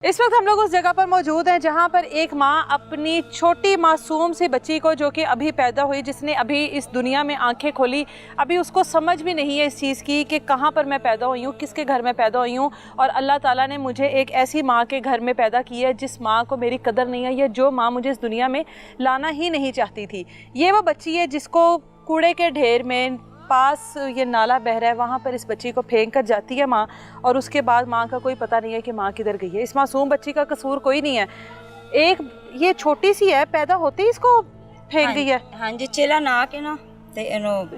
इस वक्त हम लोग उस जगह पर मौजूद हैं जहां पर एक माँ अपनी छोटी मासूम सी बच्ची को, जो कि अभी पैदा हुई, जिसने अभी इस दुनिया में आंखें खोली, अभी उसको समझ भी नहीं है इस चीज़ की कि कहाँ पर मैं पैदा हुई हूँ, किसके घर में पैदा हुई हूँ, और अल्लाह ताला ने मुझे एक ऐसी माँ के घर में पैदा किया है जिस माँ को मेरी कदर नहीं है, या जो माँ मुझे इस दुनिया में लाना ही नहीं चाहती थी। ये वो बच्ची है जिसको कूड़े के ढेर में पास ये नाला बह रहा है, वहाँ पर इस बच्ची को फेंक कर जाती है माँ, और उसके बाद माँ का कोई पता नहीं है कि माँ किधर गई है। इस मासूम बच्ची का कसूर कोई नहीं है, एक ये छोटी सी है, पैदा होते ही इसको फेंक गई है। हाँ जी, चिला ना के ना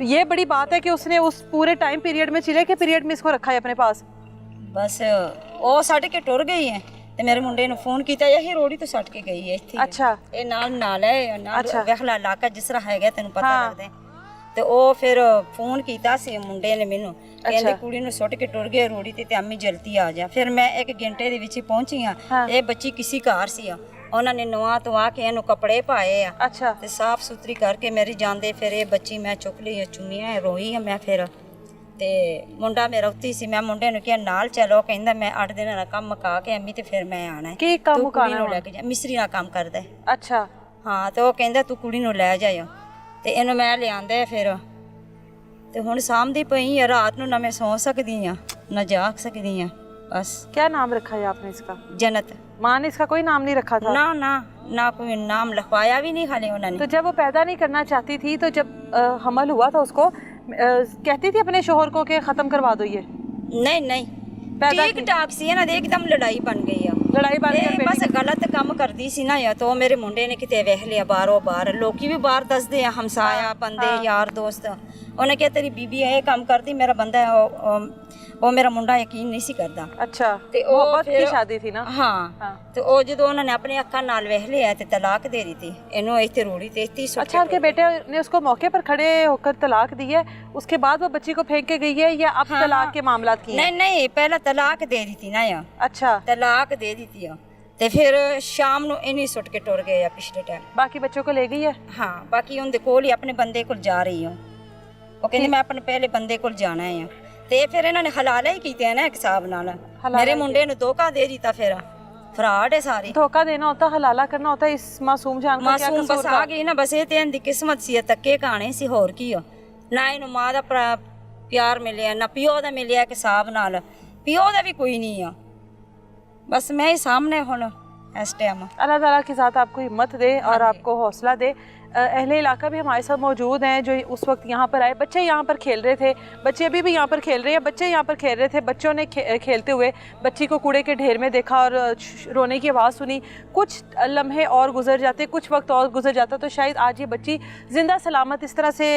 ये बड़ी बात है कि उसने उस पूरे टाइम पीरियड में, चिले के पीरियड में इसको रखा है अपने पास। बस वो सट के टुर गई है ਤੇ ਮੇਰੇ ਮੁੰਡੇ ਨੂੰ ਫੋਨ ਕੀਤਾ ਇਹ ਰੋੜੀ ਤੋਂ ਸੱਟ ਕੇ ਗਈ ਹੈ ਇੱਥੇ। ਅੱਛਾ, ਇਹ ਨਾਲ ਹੈ ਨਾਲ ਵੇਖਲਾ ਇਲਾਕਾ ਜਿਸ ਤਰ੍ਹਾਂ ਹੈਗਾ ਤੈਨੂੰ ਪਤਾ ਲੱਗਦਾ। ਤੇ ਉਹ ਫਿਰ ਫੋਨ ਕੀਤਾ ਸੀ ਮੁੰਡੇ ਨੇ ਮੈਨੂੰ, ਕਹਿੰਦੇ ਕੁੜੀ ਨੂੰ ਸੁੱਟ ਕੇ ਟੁਰ ਗਿਆ ਰੋੜੀ ਤੇ ਅੰਮੀ ਜਲਦੀ ਆ ਜਾ। ਫਿਰ ਮੈਂ 1 ਘੰਟੇ ਦੇ ਵਿੱਚ ਹੀ ਪਹੁੰਚੀ ਆ। ਇਹ ਬੱਚੀ ਕਿਸੇ ਘਰ ਸੀ ਆ, ਉਹਨਾਂ ਨੇ ਨਵਾਂ ਤੋਂ ਆ ਕੇ ਇਹਨੂੰ ਕੱਪੜੇ ਪਾਏ ਆ। ਅੱਛਾ, ਤੇ ਸਾਫ ਸੁਥਰੀ ਕਰਕੇ ਮੇਰੀ ਜਾਂਦੇ ਫਿਰ ਇਹ ਬੱਚੀ ਮੈਂ ਚੁੱਕ ਲਈ, ਚੁੰਮੀਆਂ ਰੋਈ ਆ ਮੈਂ। ਫਿਰ ਤੇ ਮੁੰਡਾ ਮੇਰਾ ਉੱਤੀ ਸੀ, ਮੈਂ ਮੁੰਡੇ ਨੂੰ ਕਿਹਾ ਨਾਲ ਚਲੋ, ਕਹਿੰਦਾ ਮੈਂ 8 ਦਿਨਾਂ ਦਾ ਕੰਮ ਮੁਕਾ ਕੇ ਅੰਮੀ ਤੇ ਫਿਰ ਮੈਂ ਆਣਾ ਹੈ। ਕੀ ਕੰਮ ਮੁਕਾਣਾ? ਲੈ ਕੇ ਜਾ, ਮਿਸਤਰੀ ਦਾ ਕੰਮ ਕਰਦਾ। ਅੱਛਾ, ਹਾਂ, ਤੇ ਉਹ ਕਹਿੰਦਾ ਤੂੰ ਕੁੜੀ ਨੂੰ ਲੈ ਜਾਇਓ, ਤੇ ਇਹਨੂੰ ਮੈਂ ਲਿਆਂਦਾ। ਫਿਰ ਤੇ ਹੁਣ ਸਾਂਭਦੀ ਪਈ ਆ, ਰਾਤ ਨੂੰ ਨਾ ਮੈਂ ਸੌ ਸਕਦੀ ਆ ਨਾ ਜਾਗ ਸਕਦੀ ਆ। बस। क्या नाम रखा है आपने इसका? जन्नत। माँ ने इसका कोई नाम नहीं रखा था? ना ना ना, कोई नाम लिखवाया भी नहीं खाली उन्होंने। तो जब वो पैदा नहीं करना चाहती थी, तो जब हमल हुआ था उसको कहती थी अपने शोहर को कि ख़त्म करवा दो ये? नहीं नहीं, ठीक ठाक सी है ना, एकदम लड़ाई बन गई है। लड़ाई बन गई, बस गलत काम करती सी ना, या तो मेरे मुंडे ने किते वेख लिया बारों बार, लोग भी बाहर दसदे आ, हमसाया बंदे यार दोस्त, उन्हें कहा तेरी बीबी ये काम करती, मेरा बंदा है वो मेरा मुंडा यकीन नहीं सी करदा। अच्छा, ते मोहब्बत की शादी थी ना? हाँ, तो वो जो उन्होंने अपने अक्का नाल वेख लिया ते तलाक दे दी थी इन्हों इतने रोड़ी ते इतनी। अच्छा, उनके बेटे ने उसको मौके पर खड़े होकर तलाक दी है, उसके बाद वो बच्ची को फेंक के गई है, या अब तलाक के मामलात की? नहीं नहीं, पहला तलाक दे दी थी ना यार। अच्छा, तलाक दे दी थी ते फिर शाम ਨੂੰ ਇਨੀ ਸੁੱਟ ਕੇ ਟੁਰ ਗਏ ਆ ਪਿਛਲੇ ਟਾਈਮ। ਬਾਕੀ ਬੱਚੋਂ को ले गई है? हाँ, बाकी ਉਹਦੇ ਕੋਲ ਹੀ ਆਪਣੇ ਬੰਦੇ ਕੋਲ ਜਾ ਰਹੀ ਹਾਂ। ਉਹ ਕਹਿੰਦੀ ਮੈਂ ਆਪਣੇ ਪਹਿਲੇ ਬੰਦੇ ਕੋਲ ਜਾਣਾ ਹੈ। ਤੇ ਫਿਰ ਇਹਨਾਂ ਨੇ ਹਲਾਲਾ ਹੀ ਕੀਤੇ ਨਾ ਇੱਕ ਹਿਸਾਬ ਨਾਲ, ਮੇਰੇ ਮੁੰਡੇ ਨੂੰ ਧੋਖਾ ਦੇ ਦਿੱਤਾ। ਫਿਰ ਫਰਾਡ ਹੈ ਸਾਰੀ। धोखा देना होता, हलाला करना होता, इस मासूम जान का क्या ਮਾਸੂਮ ਬਸ ਆ ਗਈ ਨਾ, ਬਸ ਇਹ ਤੇ ਇਹਦੀ ਕਿਸਮਤ ਸੀ, ਤੱਕੇ ਕਹਾਣੇ ਸੀ, ਹੋਰ ਕੀ ਹੋ। ਨਾ ਇਹਨੂੰ ਮਾਂ ਦਾ ਪਿਆਰ ਮਿਲਿਆ, ਨਾ ਪਿਓ ਦਾ ਮਿਲਿਆ ਇੱਕ ਹਿਸਾਬ ਨਾਲ, ਪਿਓ ਦਾ ਵੀ ਕੋਈ ਨਹੀਂ ਆ। बस मैं ही सामने हूँ इस टाइम। अल्लाह ताला की ज़ात आपको हिम्मत दे और आपको हौसला दे। अहले इलाका भी हमारे साथ मौजूद हैं जो उस वक्त यहाँ पर आए। बच्चे यहाँ पर खेल रहे थे, बच्चे अभी भी यहाँ पर खेल रहे हैं, बच्चे यहाँ पर खेल रहे थे। बच्चों ने खेलते हुए बच्ची को कूड़े के ढेर में देखा और रोने की आवाज़ सुनी। कुछ लम्हे और गुजर जाते, कुछ वक्त और गुजर जाता, तो शायद आज ये बच्ची ज़िंदा सलामत इस तरह से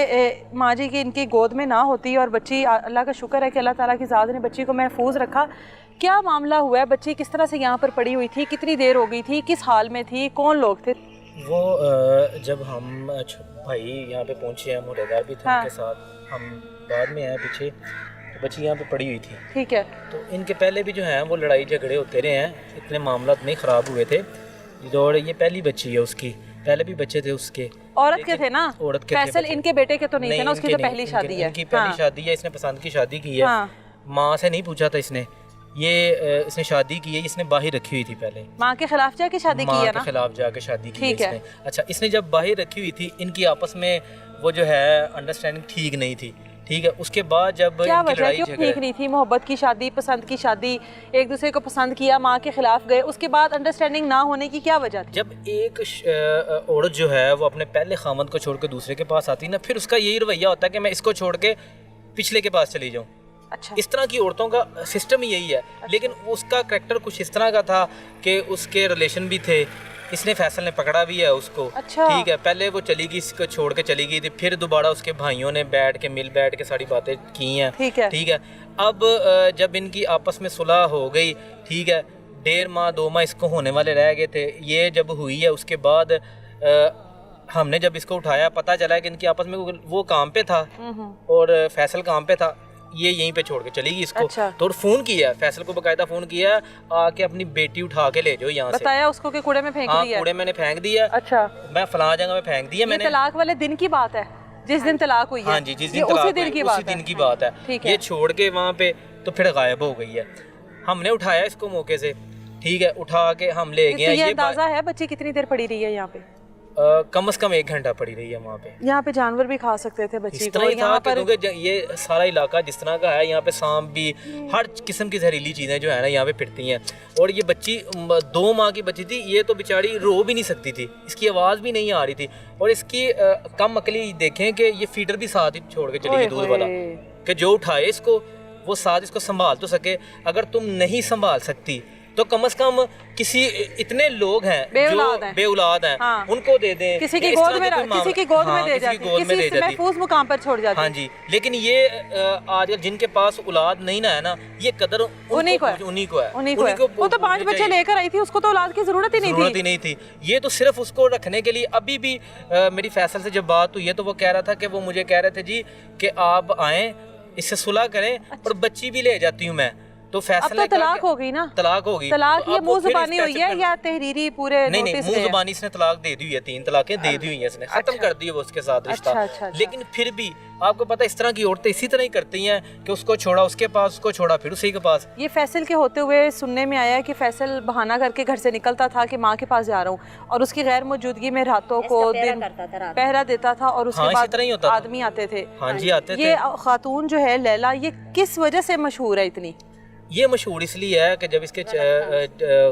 माँ जी की इनकी गोद में ना होती। और बच्ची, अल्लाह का शुक्र है कि अल्लाह ताला की ज़ात ने बच्ची को महफूज रखा। क्या मामला हुआ है? बच्ची किस तरह से यहाँ पर पड़ी हुई थी, कितनी देर हो गई थी, किस हाल में थी, कौन लोग थे? वो जब हम भाई यहाँ पे पहुँचे हैं, मुहरेदार भी थे उनके साथ, हम बाद में आए पीछे, तो बच्ची यहाँ पे पड़ी हुई थी। ठीक है। तो इनके पहले भी जो हैं वो लड़ाई झगड़े होते रहे हैं, इतने मामला नहीं ख़राब हुए थे। और ये पहली बच्ची है उसकी, पहले भी बच्चे थे उसके। औरत के थे ना? औरत के। फैसल इनके बेटे के तो नहीं थे ना, उसकी तो पहली शादी है। इनकी पहली शादी है, इसने पसंद की शादी की है। माँ से नहीं पूछा था इसने, ये इसने शादी की है, इसने बाहर रखी हुई थी पहले। माँ के खिलाफ जाके शादी की है ना? माँ के खिलाफ जाके शादी की है इसने। अच्छा, इसने जब बाहर रखी हुई थी, इनकी आपस में वो जो है अंडरस्टैंडिंग ठीक नहीं थी। ठीक है, उसके बाद जब क्या वजह क्यों ठीक नहीं थी? मोहब्बत की शादी, पसंद की शादी, एक दूसरे को पसंद किया, माँ के खिलाफ गए, उसके बाद अंडरस्टैंडिंग ना होने की क्या वजह थी? जब एक औरत जो है वो अपने पहले खामद को छोड़ के दूसरे के पास आती है ना, फिर उसका यही रवैया होता है कि मैं इसको छोड़ के पिछले के पास चली जाऊँ। अच्छा, इस तरह की औरतों का सिस्टम ही यही है। अच्छा। लेकिन उसका करैक्टर कुछ इस तरह का था कि उसके रिलेशन भी थे, इसने फैसल ने पकड़ा भी है उसको। अच्छा। ठीक है, पहले वो चली गई, इसको छोड़ के चली गई थी, फिर दोबारा उसके भाइयों ने बैठ के सारी बातें की हैं। ठीक है। ठीक है, अब जब इनकी आपस में सुलह हो गई, ठीक है, 1.5 माह 2 माह इसको होने वाले रह गए थे, ये जब हुई है उसके बाद हमने जब इसको उठाया, पता चला कि इनकी आपस में वो काम पे था और फैसल काम पे था, ये यहीं पे छोड़ के चली गई इसको। अच्छा। तो फोन किया फैसल को, बकायदा फोन किया आके अपनी बेटी उठा के ले जाओ यहाँ से। बताया उसको कि कूड़े में फेंक दिया? कूड़े मैंने फेंक दिया। अच्छा, मैं फलां जगह में फेंक दिया मैंने। तलाक वाले दिन की बात है, जिस दिन तलाक हुई है? हाँ जी, जिस दिन तलाक उसी दिन की बात है। ये छोड़ के वहाँ पे तो फिर गायब हो गई है। हमने उठाया इसको मौके से, ठीक है, उठा के हम ले गए। ये अंदाजा है बच्ची कितनी देर पड़ी रही है यहाँ पे? कम से कम 1 घंटा पड़ी रही है वहाँ पे। यहाँ पे जानवर भी खा सकते थे बच्ची इस को? तरह ही था यहाँ पर क्योंकि ये सारा इलाका जिस तरह का है, यहाँ पे सांप भी, हर किस्म की जहरीली चीज़ें जो है ना यहाँ पे फिरती हैं। और ये बच्ची 2 माह की बच्ची थी, ये तो बेचारी रो भी नहीं सकती थी, इसकी आवाज़ भी नहीं आ रही थी। और इसकी कम अकली देखें कि ये फीडर भी साथ ही छोड़ के चली गई दूध वाला, कि जो उठाए इसको वो साथ इसको संभाल तो सके। अगर तुम नहीं संभाल सकती तो कम से कम किसी, इतने लोग हैं जो बेऔलाद हैं, हाँ। उनको दे दें, किसी की गोद में दे जाती, किसी महफूज मुकाम पर छोड़ जाती। हाँ जी, लेकिन ये आजकल जिनके पास औलाद नहीं ना है ना, ये कदर उन्हीं को है। वो तो 5 बच्चे लेकर आई थी, उसको तो औलाद की जरूरत ही नहीं थी। ये तो सिर्फ उसको रखने के लिए। अभी भी मेरी फैसल से जब बात हुई है तो वो कह रहा था कि वो मुझे कह रहे थे जी कि आप आएं, इससे सुलह करें और बच्ची भी ले जाती हूँ मैं। तो फैसला, अब तो तलाक हो गई ना? तलाक होगी। तलाक ये मुंह जुबानी हुई है या तहरीरी पूरे नहीं नोटिस मुंह जुबानी इसने तलाक दे दी हुई है, 3 तलाकें दे दी हुई है इसने, खत्म कर दी है वो उसके साथ रिश्ता। अच्छा। लेकिन फिर भी आपको पता है इस तरह की औरतें इसी तरह ही करती हैं कि उसको छोड़ा उसके पास, उसको छोड़ा फिर उसी के पास। ये फैसल के होते हुए सुनने में आया कि फैसल बहाना करके घर से निकलता था कि माँ के पास जा रहा हूँ, और उसकी गैर मौजूदगी में रातों को दिन पहरा देता था, और उसके बाद आदमी आते थे। हाँ जी, आते थे। ये खातून जो है लैला, ये किस वजह से मशहूर है इतनी? ये मशहूर इसलिए है कि जब इसके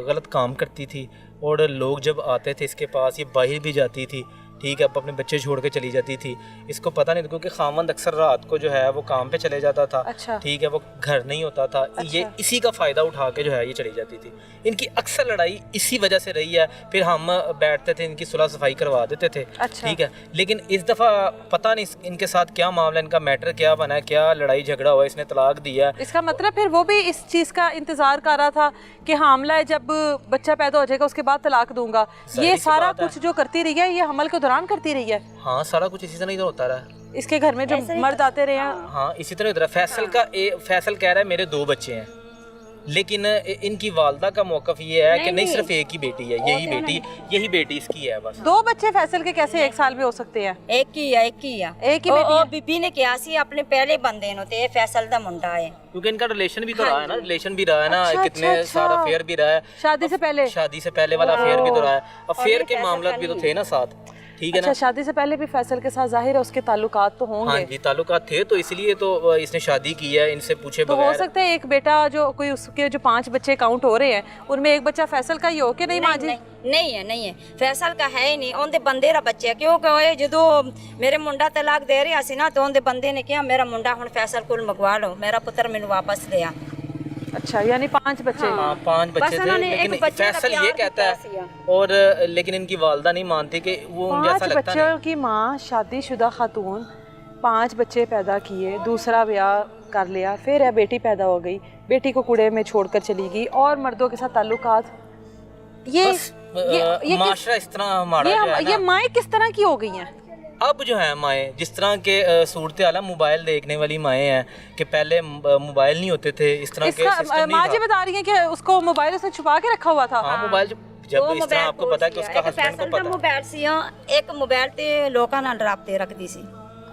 गलत काम करती थी और लोग जब आते थे इसके पास, ये बाहर भी जाती थी, ठीक है, अब अपने बच्चे छोड़ के चली जाती थी। इसको पता नहीं था क्योंकि खामंद अक्सर रात को जो है वो काम पे चले जाता था। अच्छा। ठीक है, वो घर नहीं होता था। ये इसी का फ़ायदा उठा के जो है ये चली जाती थी। इनकी अक्सर लड़ाई इसी वजह से रही है। फिर हम बैठते थे, इनकी सुलह सफाई करवा देते थे। अच्छा। ठीक है, लेकिन इस दफ़ा पता नहीं इनके साथ क्या मामला, इनका मैटर क्या बना है, क्या लड़ाई झगड़ा हुआ, इसने तलाक दिया। इसका मतलब फिर वो भी इस चीज़ का इंतज़ार कर रहा था कि हामला है, जब बच्चा पैदा हो जाएगा उसके बाद तलाक दूंगा। ये सारा कुछ जो करती रही है, ये हमल के दौरान करती रही है। हाँ, सारा कुछ इसी तरह इधर होता रहा। इसके घर में जो मर्द आते रहे हैं, हाँ इसी तरह होता रहा। फैसल कह रहा है मेरे 2 बच्चे हैं, लेकिन इनकी वालदा का मौक़िफ़ ये है कि नहीं सिर्फ एक ही बेटी है, यही बेटी इसकी है बस। 2 बच्चे फैसल के कैसे 1 साल में हो सकते हैं? एक ही बेटी है। बीबी ने किया सी अपने पहले बंदे नो ते फैसल दा मुंडा है, क्योंकि इनका रिलेशन भी तो रहा है ना, रिलेशन भी रहा है ना, कितने सारा अफेयर भी रहा है, शादी से पहले वाला अफेयर भी तो रहा है, अफेयर के मामला भी तो थे ना साथ। ठीक है ना? अच्छा, शादी से पहले भी फैसल के साथ जाहिर है उसके ताल्लुकात तो होंगे। हाँ जी, ताल्लुकात थे, तो इसलिए तो इसने शादी की है इनसे पूछे बगैर। तो हो सकता है एक बेटा जो कोई उसके जो 5 बच्चे काउंट हो रहे हैं, उनमें एक बच्चा फैसल का ही हो कि नहीं माँ जी? नहीं है फैसल का है ही नहीं, उनके बंदे रा बच्चा। क्योंकि जो मेरे मुंडा तलाक दे रहा सी ना, तो उनके बंदे ने कहा मेरा मुंडा हुण फैसल को मंगवा लो, मेरा पुत्र मैनू वापस दिया। अच्छा, यानी 5 बच्चे? हाँ, 5 बच्चे थे, लेकिन फैसल ये कहता है, और लेकिन इनकी वालदा नहीं मानती कि वो जैसा लगता नहीं। 5 बच्चों की माँ, शादीशुदा खातून, 5 बच्चे पैदा किए, दूसरा ब्याह कर लिया, फिर है बेटी पैदा हो गई, बेटी को कूड़े में छोड़कर चली गई, और मर्दों के साथ ताल्लुकात। ये माशरा इस तरह हमारा ये माएँ किस तरह की हो गई हैं अब? जो है माएँ जिस तरह के सूरत हाल, मोबाइल देखने वाली माएँ हैं कि पहले मोबाइल नहीं होते थे, इस तरह के सिस्टम माँ जी बता रही हैं कि उसको मोबाइल उसने छुपा के रखा हुआ था। हाँ, मोबाइल जब इस तरह आपको पता है कि उसका हस्बैंड को पता मोबाइल सी एक मोबाइल ते लोकां नाल राबते रखदी सी।